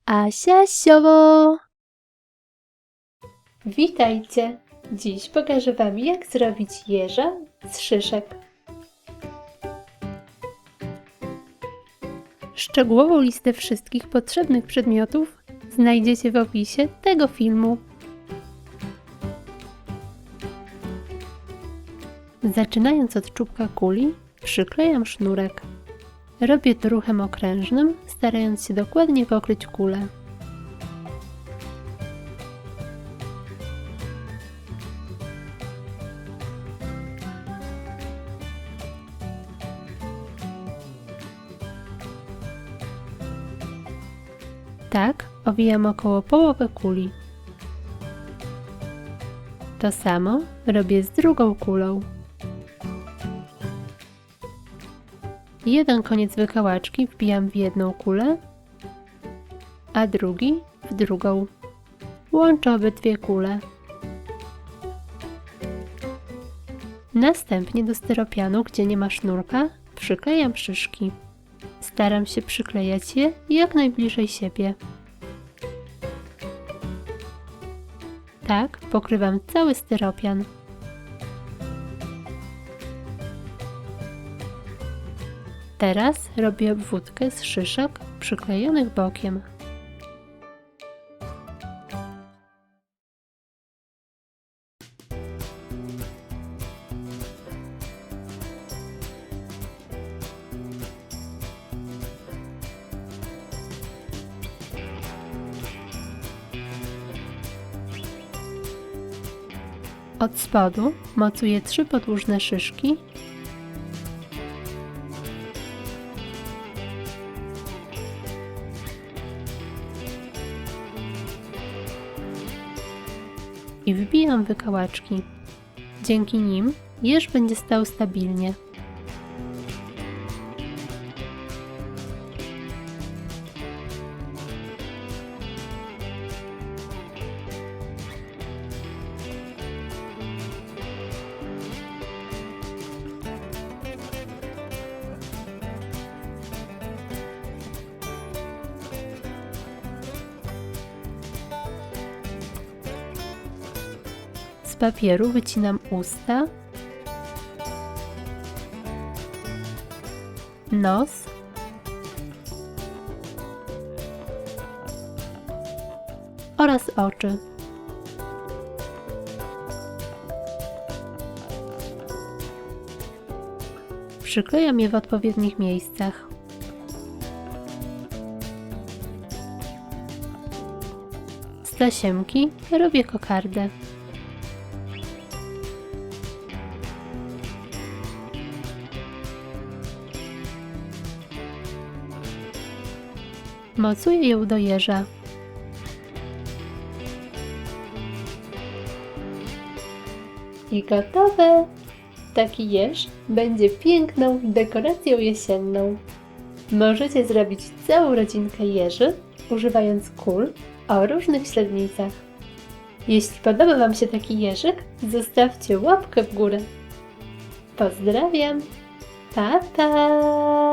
Asia Siowo! Witajcie! Dziś pokażę Wam, jak zrobić jeża z szyszek. Szczegółową listę wszystkich potrzebnych przedmiotów znajdziecie w opisie tego filmu. Zaczynając od czubka kuli, przyklejam sznurek. Robię to ruchem okrężnym, starając się dokładnie pokryć kulę. Tak owijam około połowy kuli. To samo robię z drugą kulą. Jeden koniec wykałaczki wbijam w jedną kulę, a drugi w drugą. Łączę obydwie kule. Następnie do styropianu, gdzie nie ma sznurka, przyklejam szyszki. Staram się przyklejać je jak najbliżej siebie. Tak pokrywam cały styropian. Teraz robię obwódkę z szyszek przyklejonych bokiem. Od spodu mocuję 3 podłużne szyszki . I wbijam wykałaczki. Dzięki nim jeż będzie stał stabilnie. Z papieru wycinam usta, nos oraz oczy. Przyklejam je w odpowiednich miejscach. Z tasiemki robię kokardę. Mocuję ją do jeża. I gotowe! Taki jeż będzie piękną dekoracją jesienną. Możecie zrobić całą rodzinkę jeży, używając kul o różnych średnicach. Jeśli podoba Wam się taki jeżyk, zostawcie łapkę w górę. Pozdrawiam! Pa, pa!